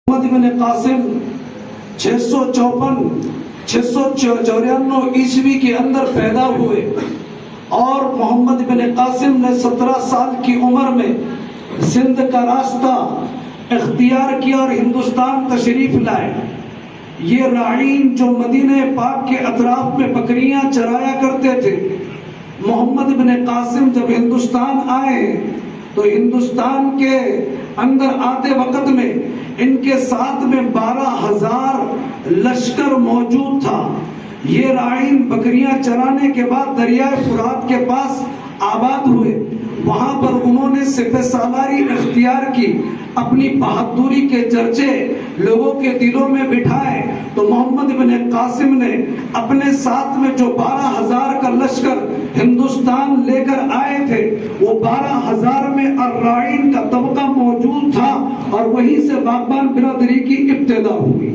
محمد بن قاسم 694 عیسوی کے اندر پیدا ہوئے اور محمد بن قاسم نے 17 سال کی عمر میں سندھ کا راستہ اختیار کیا اور ہندوستان تشریف لائے۔ یہ راعین جو مدینہ پاک کے اطراف میں بکریاں چرایا کرتے تھے، محمد بن قاسم جب ہندوستان آئے تو ہندوستان کے اندر آتے وقت میں ان کے ساتھ میں 12,000 لشکر موجود تھا۔ یہ راعین بکریاں چرانے کے بعد دریائے فرات کے پاس آباد ہوئے۔ وہاں پر انہوں نے سپہ سالاری اختیار کی، اپنی بہادری کے چرچے لوگوں کے دلوں میں بٹھائے۔ تو محمد بن قاسم نے اپنے ساتھ میں جو 12,000 کا لشکر ہندوستان لے کر آئے تھے، وہ 12,000 میں الراعین کا طبقہ موجود تھا اور وہیں سے باغبان برادری کی ابتدا ہوئی۔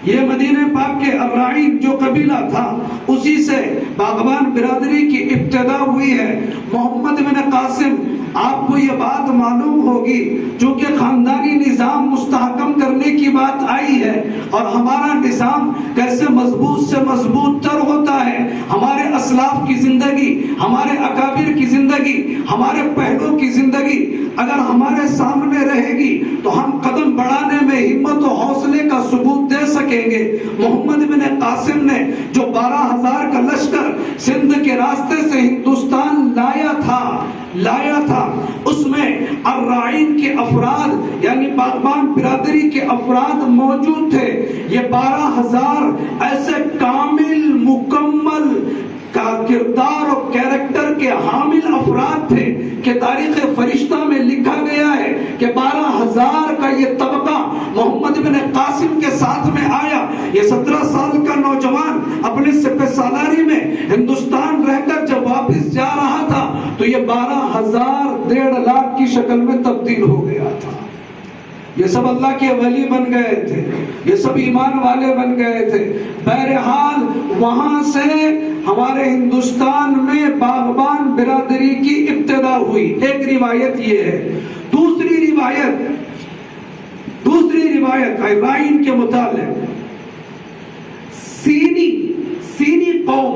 یہ مدینہ پاک کے الراعین جو قبیلہ تھا، اسی سے باغبان برادری کی ابتدا ہوئی ہے۔ محمد بن قاسم، آپ کو یہ بات معلوم ہوگی، چونکہ خاندانی نظام مستحکم کرنے کی بات آئی ہے اور ہمارا نظام کیسے مضبوط سے مضبوط تر ہوتا ہے۔ ہمارے اسلاف کی زندگی، ہمارے اکابر کی زندگی، ہمارے پہلوں کی زندگی اگر ہمارے سامنے رہے گی تو ہم قدم بڑھانے میں ہمت و حوصلے کا ثبوت دے سکیں گے۔ محمد بن قاسم نے جو 12,000 کا لشکر سندھ کے راستے سے ہندوستان لایا تھا، اس میں الراعین کے افراد یعنی باغبان برادری کے افراد موجود تھے۔ یہ 12,000 ایسے کامل مکمل کا کردار اور کیریکٹر کے حامل افراد تھے کہ تاریخ فرشتہ میں لکھا گیا ہے کہ 12,000 کا یہ طبقہ محمد بن قاسم کے ساتھ میں آیا۔ یہ 17 سال کا نوجوان اپنے سپہ سالاری میں ہندوستان رہ کر جب واپس جا رہا تھا تو یہ 12,000 1.5 لاکھ کی شکل میں تبدیل ہو گیا تھا۔ یہ سب اللہ کے ولی بن گئے تھے، یہ سب ایمان والے بن گئے تھے۔ بہرحال وہاں سے ہمارے ہندوستان میں باغبان برادری کی ابتدا ہوئی۔ ایک روایت یہ ہے۔ دوسری روایت الراعین کے متعلق سینی قوم،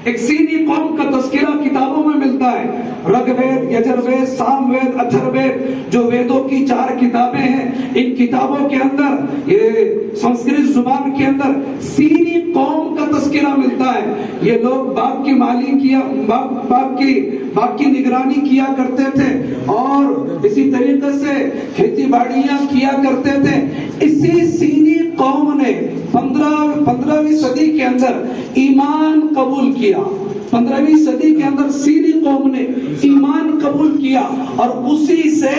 ایک سینی قوم کا تذکرہ کتابوں میں ملتا ہے۔ رگ وید، یجر وید، سام وید، اتھر وید، جو ویدوں کی 4 کتابیں ہیں، ان کتابوں کے اندر یہ سنسکرت زبان کے اندر سینی قوم کا تذکرہ ملتا ہے۔ یہ لوگ باغ کی نگرانی کیا کرتے تھے اور اسی طریقے سے کھیتی باڑیاں کیا کرتے تھے۔ اسی سینی قوم نے 15ویں صدی کے اندر ایمان قبول کیا۔ 15ویں صدی کے اندر سینی قوم نے ایمان قبول کیا اور اسی سے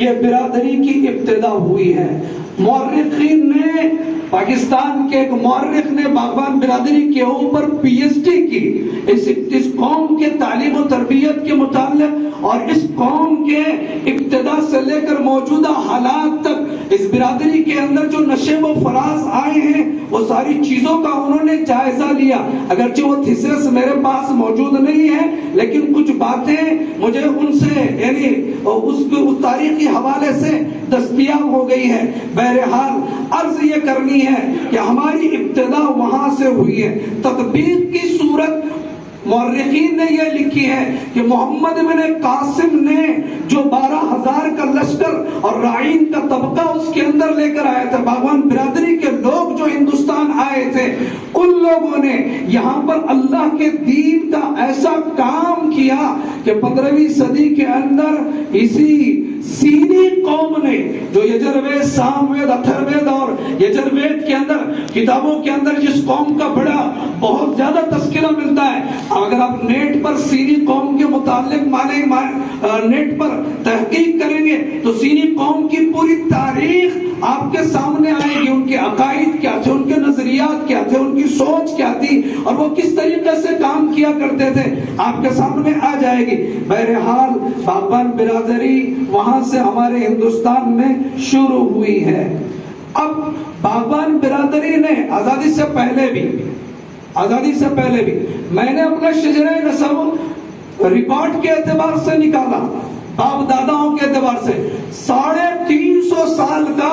یہ برادری کی ابتدا ہوئی ہے۔ مورخین نے، پاکستان کے ایک مورخ نے باغبان برادری کے اوپر پی ایچ ڈی کی، اس قوم کے تعلیم و تربیت کے متعلق اور اس قوم کے ابتدا سے لے کر موجودہ حالات تک اس برادری کے اندر جو نشیب و فراز آئے ہیں وہ ساری چیزوں کا انہوں نے جائزہ لیا۔ اگرچہ وہ تھیسس میرے پاس موجود نہیں ہے، لیکن کچھ باتیں مجھے ان سے یعنی اس تاریخی حوالے سے دستیاب ہو گئی ہے۔ بہرحال عرض یہ کرنی ہے کہ ہماری ابتدا وہاں سے ہوئی ہے۔ تطبیق کی صورت مورخین نے یہ لکھی ہے کہ محمد بن قاسم نے جو 12,000 کا لشکر اور راعین کا طبقہ اس کے اندر لے کر آیا تھا، باغبان برادری کے لوگ جو ہندوستان آئے تھے، ان لوگوں نے یہاں پر اللہ کے دین کا ایسا کام کیا کہ 15ویں صدی کے اندر اسی سینی قوم نے جو یجروید، ساموید، اتھروید اور یجروید کے اندر کتابوں کے اندر جس قوم کا بڑا بہت زیادہ تذکرہ ملتا ہے، اگر آپ نیٹ پر سینی قوم کے متعلق نیٹ پر تحقیق کریں گے تو سینی قوم کی پوری تاریخ آپ کے سامنے آئے گی۔ ان کے عقائد کیا تھے، ان کے نظریات کیا تھے، ان کی سوچ کیا تھی اور وہ کس طریقے سے کام کیا کرتے تھے، آپ کے سامنے آ جائے گی۔ بہرحال باغبان برادری وہاں سے ہمارے ہندوستان میں شروع ہوئی ہے۔ اب باغبان برادری نے آزادی سے پہلے بھی میں نے اپنا شجرہ نسب ریکارڈ کے اعتبار سے نکالا، باپ داداؤں کے اعتبار سے 350 سال کا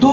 2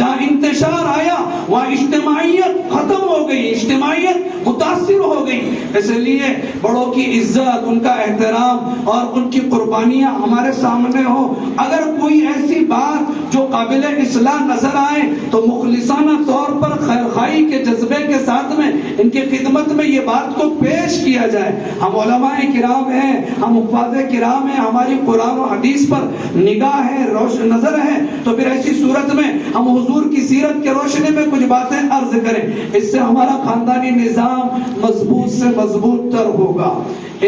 جہاں انتشار آیا وہاں اجتماعیت ختم ہو گئی، اجتماعیت متاثر ہو گئی۔ اس لیے بڑوں کی عزت، ان کا احترام اور ان کی قربانیاں ہمارے سامنے ہو۔ اگر کوئی ایسی بات جو قابل اصلاح نظر آئے تو مخلصانہ طور پر خیرخواہی کے جذبے کے ساتھ میں ان کی خدمت میں یہ بات کو پیش کیا جائے۔ ہم علماء کرام ہیں، ہم حفاظ کرام ہیں، ہماری قرآن و حدیث پر نگاہ ہے، نظر ہے، تو پھر ایسی صورت میں ہم حضور کی سیرت کے روشنی میں کچھ باتیں عرض کریں، اس سے ہمارا خاندانی نظام مضبوط سے مضبوط تر ہوگا۔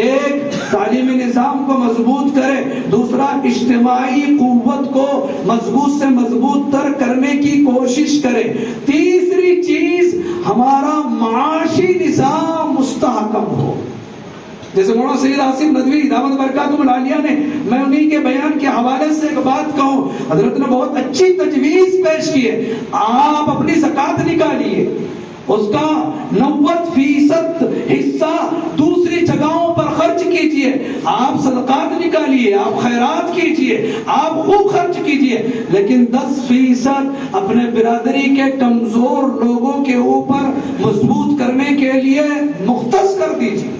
ایک تعلیمی نظام کو مضبوط کرے، دوسرا اجتماعی قوت کو مضبوط سے مضبوط تر کرنے کی کوشش کرے، تیسری چیز ہمارا معاشی نظام مستحکم ہو۔ جیسے مولانا سید آصف ندوی دامت برکاتہ العالیہ نے، میں انہی کے بیان کے حوالے سے ایک بات کہوں، حضرت نے بہت اچھی تجویز پیش کی ہے۔ آپ اپنی زکوٰۃ نکالیے، اس کا 90% حصہ دوسری جگہوں پر خرچ کیجئے، آپ صدقات نکالیے، آپ خیرات کیجئے، آپ خوب خرچ کیجئے، لیکن 10% اپنے برادری کے کمزور لوگوں کے اوپر مضبوط کرنے کے لیے مختص کر دیجئے۔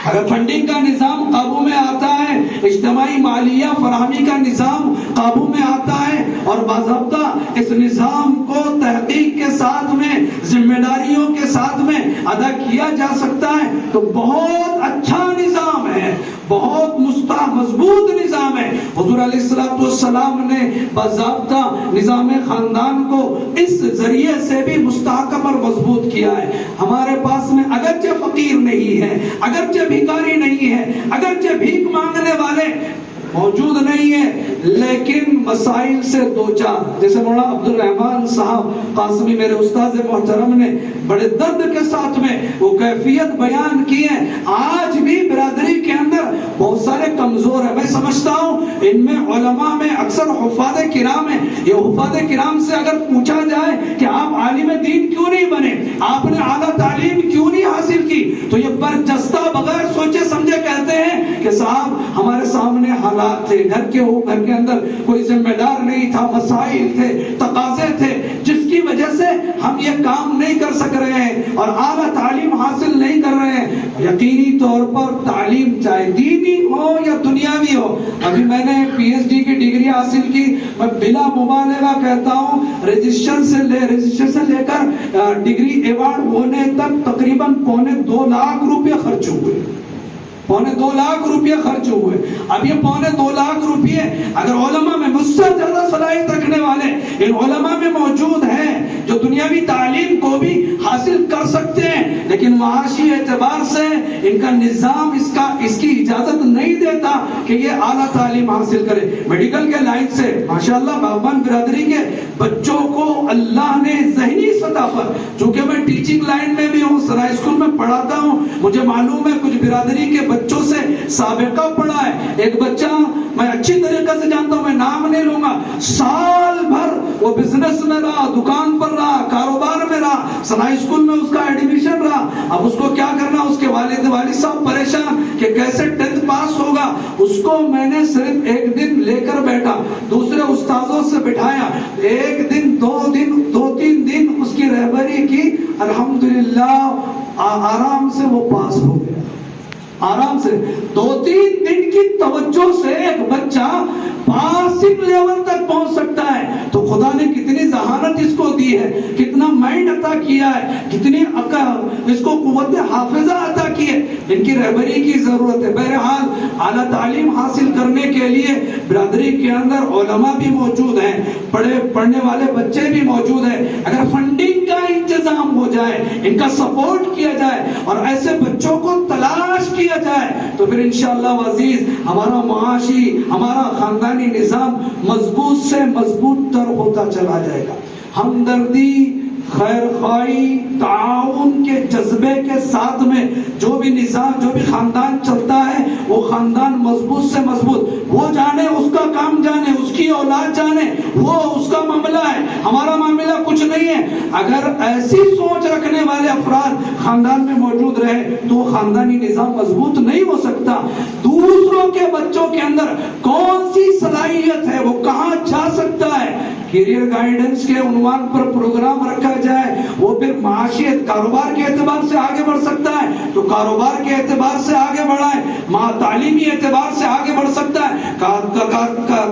اگر فنڈنگ کا نظام قابو میں آتا ہے، اجتماعی مالیہ فراہمی کا نظام قابو میں آتا ہے اور باضابطہ اس نظام کو تحقیق کے ساتھ میں، ذمہ داریوں کے ساتھ میں ادا کیا جا سکتا ہے تو بہت اچھا نظام ہے، بہت مضبوط نظام ہے۔ حضور علیہ السلام نے باضابطہ نظام خاندان کو اس ذریعے سے بھی مستحکم اور مضبوط کیا ہے۔ ہمارے پاس میں اگرچہ فقیر نہیں ہے، اگرچہ بھیکاری نہیں ہے، اگرچہ بھیک مانگنے والے موجود نہیں ہے، لیکن مسائل سے دوچار، جیسے مولانا عبد الرحمن صاحب قاسمی میرے استاد محترم نے بڑے درد کے ساتھ میں وہ کیفیت بیان کی ہے۔ آج بھی برادری کے اندر بہت سارے کمزور ہیں، میں سمجھتا ہوں ان میں علماء میں اکثر حفاظ کرام ہیں۔ یہ حفاظ کرام سے اگر پوچھا جائے کہ آپ عالم دین کیوں نہیں بنے، آپ نے اعلیٰ تعلیم کیوں نہیں حاصل کی، تو یہ برجستہ بغیر سوچے سمجھے کہتے ہیں کہ صاحب ہمارے سامنے حالات تھے، گھر کے اندر کوئی ذمہ دار نہیں تھا، مسائل تھے، تقاضے تھے، جس کی وجہ سے ہم یہ کام نہیں کر سک رہے ہیں اور اعلیٰ تعلیم حاصل نہیں کر رہے ہیں۔ یقینی طور پر تعلیم چاہے دینی ہو یا دنیاوی ہو، ابھی میں نے PhD کی ڈگری حاصل کی، میں بلا مبالغہ کہتا ہوں رجسٹریشن سے لے کر ڈگری ایوارڈ ہونے تک تقریباً 2.25 لاکھ روپے خرچ ہوئے، 2.25 لاکھ روپے خرچ ہوئے۔ اب یہ 2.25 لاکھ روپے اگر علماء میں مجھ سے زیادہ صلاحیت رکھنے والے ان علماء میں موجود ہیں جو دنیاوی تعلیم کو بھی حاصل کر سکتے ہیں، لیکن معاشی اعتبار سے ان کا نظام اس کی اجازت نہیں دیتا کہ یہ اعلیٰ تعلیم حاصل کرے۔ میڈیکل کے لائن سے ماشاءاللہ باغبان برادری کے بچوں کو اللہ نے ذہنی سطح پر، چونکہ میں ٹیچنگ لائن میں بھی ہوں، سرائے اسکول میں پڑھاتا ہوں، مجھے معلوم ہے کچھ برادری کے بچوں سے سابقہ پڑھا ہے۔ ایک بچہ میں اچھی طریقے سے جانتا ہوں، میں نام نہیں لوں گا، سال بھر وہ بزنس میں رہا، دکان پر رہا، کاروبار میں رہا، سرائے اسکول میں اس کا ایڈمیشن رہا۔ اب اس کو کیا کرنا، اس کے والد صاحب پریشان کہ کیسے 10th پاس ہوگا۔ اس کو میں نے صرف ایک دن لے کر بیٹھا، دوسرے استاذوں سے بٹھایا، ایک دن، 2-3 دن اس کی رہبری کی، الحمدللہ آرام سے وہ پاس ہو گیا، آرام سے 2-3 دن کی توجہ سے ایک بچہ پاسنگ لیول تک پہنچ سکتا ہے۔ تو خدا نے کتنی ذہانت اس کو دی ہے، کتنا مائنڈ عطا کیا ہے، کتنی عقل، اس کو قوت حافظہ عطا کی ہے۔ ان کی رہبری کی ضرورت ہے۔ بہرحال اعلیٰ تعلیم حاصل کرنے کے لیے برادری کے اندر علماء بھی موجود ہیں، پڑھنے والے بچے بھی موجود ہیں۔ اگر فنڈنگ کا انتظام ہو جائے، ان کا سپورٹ کیا جائے اور ایسے بچوں کو تلاش کیا جائے تو پھر انشاءاللہ عزیز ہمارا معاشی، ہمارا خاندانی نظام مضبوط سے مضبوط تر ہوتا چلا جائے گا۔ ہمدردی، خیر خواہی، تعاون کے جذبے کے ساتھ میں جو بھی نظام، جو بھی خاندان چلتا ہے وہ خاندان مضبوط سے مضبوط، وہ جانے اس کا کام جانے، اس کی اولاد جانے، وہ اس کا معاملہ ہے، ہمارا معاملہ کچھ نہیں ہے۔ اگر ایسی سوچ رکھنے والے افراد خاندان میں موجود رہے تو خاندانی نظام مضبوط نہیں ہو سکتا۔ دوسروں کے بچوں کے اندر کون سی صلاحیت ہے، وہ کہاں جا سکتا ہے، کیریئر گائیڈنس کے عنوان پر پروگرام رکھا جائے، وہ پھر معاشیت کاروبار کے اعتبار سے آگے بڑھ سکتا ہے تو کاروبار کے اعتبار سے آگے بڑھائیں، تعلیمی اعتبار سے آگے بڑھ سکتا ہے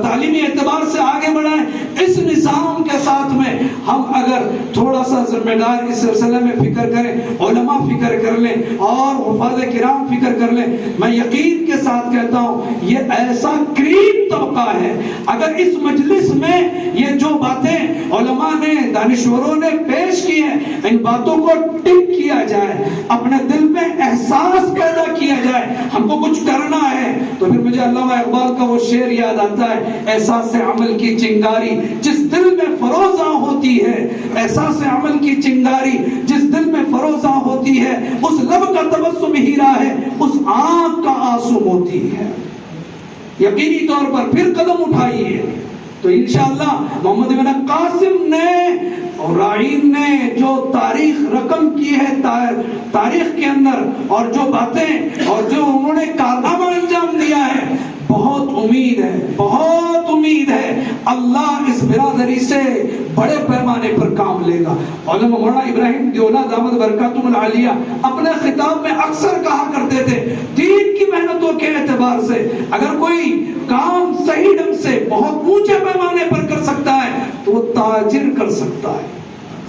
تعلیمی اعتبار سے آگے بڑھائیں۔ اس نظام کے ساتھ میں ہم اگر تھوڑا سا ذمہ دار اس سلسلے میں فکر کریں، علماء فکر کر لیں اور حفاظ کرام فکر کر لیں، میں یقین کے ساتھ کہتا ہوں یہ ایسا کریم طبقہ ہے، اگر اس مجلس میں یہ جو باتیں علماء نے دانشوروں نے پیش کی ہیں ان باتوں کو ٹک کیا جائے، اپنے دل میں احساس پیدا کیا جائے ہم کو کچھ کرنا ہے، تو پھر مجھے علامہ اقبال کا وہ شعر یاد آتا ہے، احساس عمل کی چنگاری جس دل میں فروزاں ہوتی ہے، احساس عمل کی چنگاری جس دل میں فروزاں ہوتی ہے، اس لب کا تبسم ہیرا ہے، اس آنکھ کا آنسو موتی ہے۔ یقینی طور پر پھر قدم اٹھائیے تو انشاءاللہ محمد بن قاسم نے اور رائین نے جو تاریخ رقم کی ہے تاریخ کے اندر، اور جو باتیں اور جو انہوں نے کارنامہ انجام دیا ہے، بہت امید ہے، بہت امید ہے اللہ اس برادری سے بڑے پیمانے پر کام لے گا۔ علامہ مولانا ابراہیم دیولا دامت برکاتہم العالیہ اپنے خطاب میں اکثر کہا کرتے تھے دین کی محنتوں کے اعتبار سے اگر کوئی کام صحیح ڈھنگ سے بہت اونچے پیمانے پر کر سکتا ہے تو وہ تاجر کر سکتا ہے۔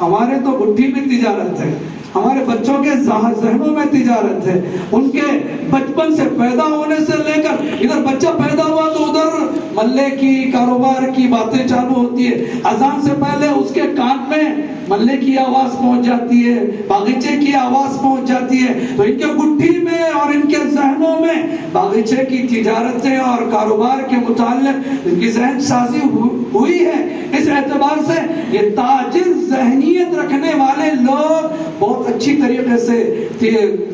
ہمارے تو گٹھی میں تجارت ہے، ہمارے بچوں کے ذہنوں میں تجارت ہے، ان کے بچپن سے پیدا ہونے سے لے کر ادھر بچہ پیدا ہوا تو ادھر ملے کی کاروبار کی باتیں چالو ہوتی ہے، اذان سے پہلے اس کے کان میں ملے کی آواز پہنچ جاتی ہے، باغیچے کی آواز پہنچ جاتی ہے، تو ان کے گٹھی میں اور ان کے ذہنوں میں باغیچے کی تجارتیں اور کاروبار کے متعلق ان کی ذہن سازی ہوئی ہے۔ اس اعتبار سے یہ تاجر ذہنیت رکھنے والے لوگ بہت اچھی طریقے سے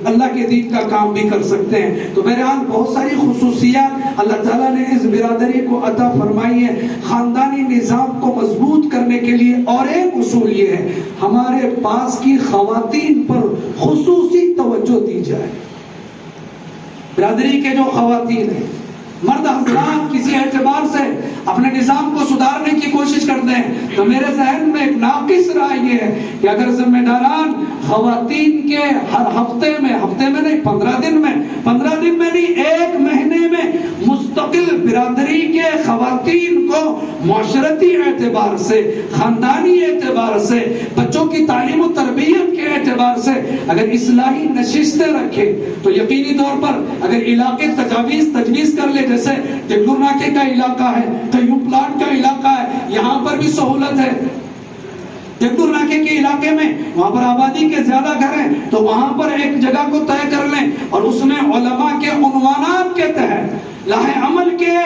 اللہ کے دین کا کام بھی کر سکتے ہیں۔ تو بہرحال بہت ساری خصوصیات اللہ تعالیٰ نے اس برادری کو عطا فرمائی ہے۔ خاندانی نظام کو مضبوط کرنے کے لیے اور ایک اصول یہ ہے ہمارے پاس کی خواتین پر خصوصی توجہ دی جائے۔ برادری کے جو خواتین ہیں، مرد حضرات کسی اعتبار سے اپنے نظام کو سدھارنے کی کوشش کرتے ہیں تو میرے ذہن میں ایک ناقص رائے یہ ہے کہ اگر ذمہ داران خواتین کے ہر ہفتے میں نہیں 15 دن میں نہیں 1 مہینے میں مستقل برادری کے خواتین کو معاشرتی اعتبار سے، خاندانی اعتبار سے، بچوں کی تعلیم و تربیت کے اعتبار سے اگر اصلاحی نشستیں رکھے تو یقینی طور پر اگر علاقے تجویز کر لے، جیسے دگلور ناکے کا علاقہ ہے، قیوم پلانٹ کا علاقہ ہے، یہاں پر بھی سہولت ہے۔ دگلور ناکے کے علاقے میں وہاں پر آبادی کے زیادہ گھر ہیں تو وہاں پر ایک جگہ کو طے کر لیں اور اس میں علماء کے عنوانات کے تحت لاہ عمل کے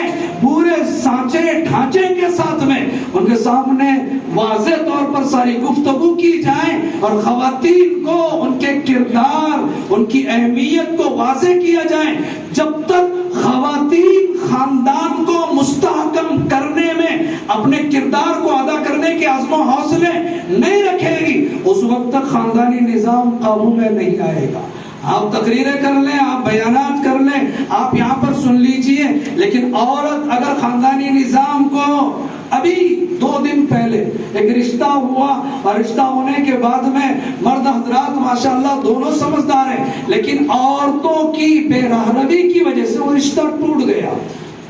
پورے سانچے ڈھانچے کے ساتھ میں ان کے سامنے واضح طور پر ساری گفتگو کی جائے اور خواتین کو ان کے کردار، ان کی اہمیت کو واضح کیا جائے۔ جب تک خواتین خاندان کو مستحکم کرنے میں اپنے کردار کو ادا کرنے کے عزم و حوصلے نہیں رکھے گی اس وقت تک خاندانی نظام قابو میں نہیں آئے گا۔ آپ تقریریں کر لیں، آپ بیانات کر لیں، آپ یہاں پر سن لیجئے، لیکن عورت اگر خاندانی نظام کو ابھی 2 دن پہلے ایک رشتہ ہوا اور رشتہ ہونے کے بعد میں مرد حضرات ماشاءاللہ دونوں سمجھدار ہیں لیکن عورتوں کی بے رحمی کی وجہ سے وہ رشتہ ٹوٹ گیا۔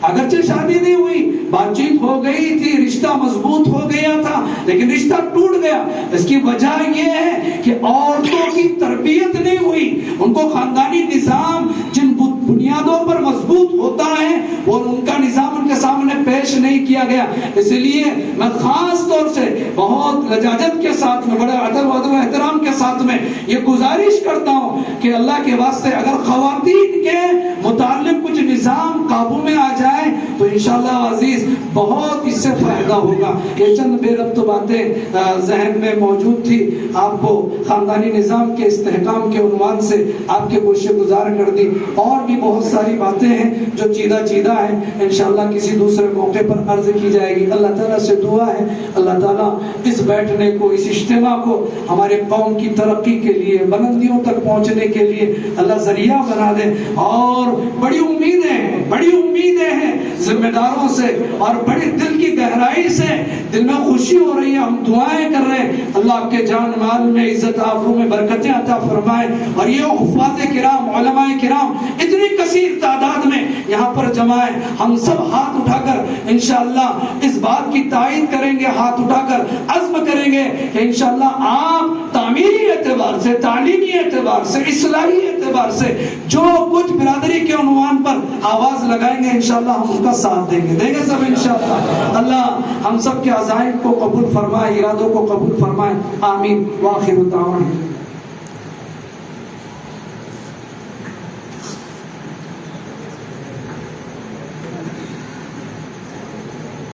اگرچہ شادی نہیں ہوئی، بات چیت ہو گئی تھی، رشتہ مضبوط ہو گیا تھا لیکن رشتہ ٹوٹ گیا۔ اس کی وجہ یہ ہے کہ عورتوں کی تربیت نہیں ہوئی، ان کو خاندانی نظام جن بنیادوں پر مضبوط ہوتا ہے اور ان کا نظام ان کے سامنے پیش نہیں کیا گیا۔ اس لیے میں خاص طور سے بہت لجاجت کے ساتھ میں، بڑے ادب و احترام کے ساتھ میں یہ گزارش کرتا ہوں کہ اللہ کے واسطے اگر خواتین کے متعلق کچھ نظام قابو میں آ جائے تو انشاءاللہ عزیز بہت اس سے فائدہ ہوگا۔ یہ چند بے ربط باتیں ذہن میں موجود تھی، آپ کو خاندانی نظام کے استحکام کے عنوان سے آپ کے گوشے گزار کر دی، اور بھی بہت ساری باتیں ہیں جو چیدہ چیدہ ہیں، انشاءاللہ کسی دوسرے موقع پر عرض کی جائے گی۔ اللہ تعالیٰ سے دعا ہے اللہ تعالیٰ اس بیٹھنے کو، اس اجتماع کو ہمارے قوم کی ترقی کے لیے، بلندیوں تک پہنچنے کے لیے اللہ ذریعہ بنا دے۔ اور بڑی امیدیں ہیں ذمہ داروں سے، اور بڑی دل کی گہرائی سے دل میں خوشی ہو رہی ہے، ہم دعائیں کر رہے ہیں اللہ آپ کے جان مال میں، عزت آبرو میں برکتیں عطا فرمائے۔ اور یہ حفاظ کرام، علماء کرام اتنی کثیر تعداد میں یہاں پر جمع ہے، ہم سب ہاتھ اٹھا کر انشاءاللہ اس بات کی تائید کریں گے، ہاتھ اٹھا کر عزم کریں گے کہ انشاءاللہ آپ تعمیری اعتبار سے، تعلیمی اعتبار سے، اصلاحی اعتبار سے جو کچھ برادری کے عنوان پر آواز لگائیں گے انشاءاللہ ہم ان کا ساتھ دیں گے سب انشاءاللہ۔ اللہ ہم سب کے عزائم کو قبول فرمائے، ارادوں کو قبول فرمائے، آمین۔ وآخر دعوانا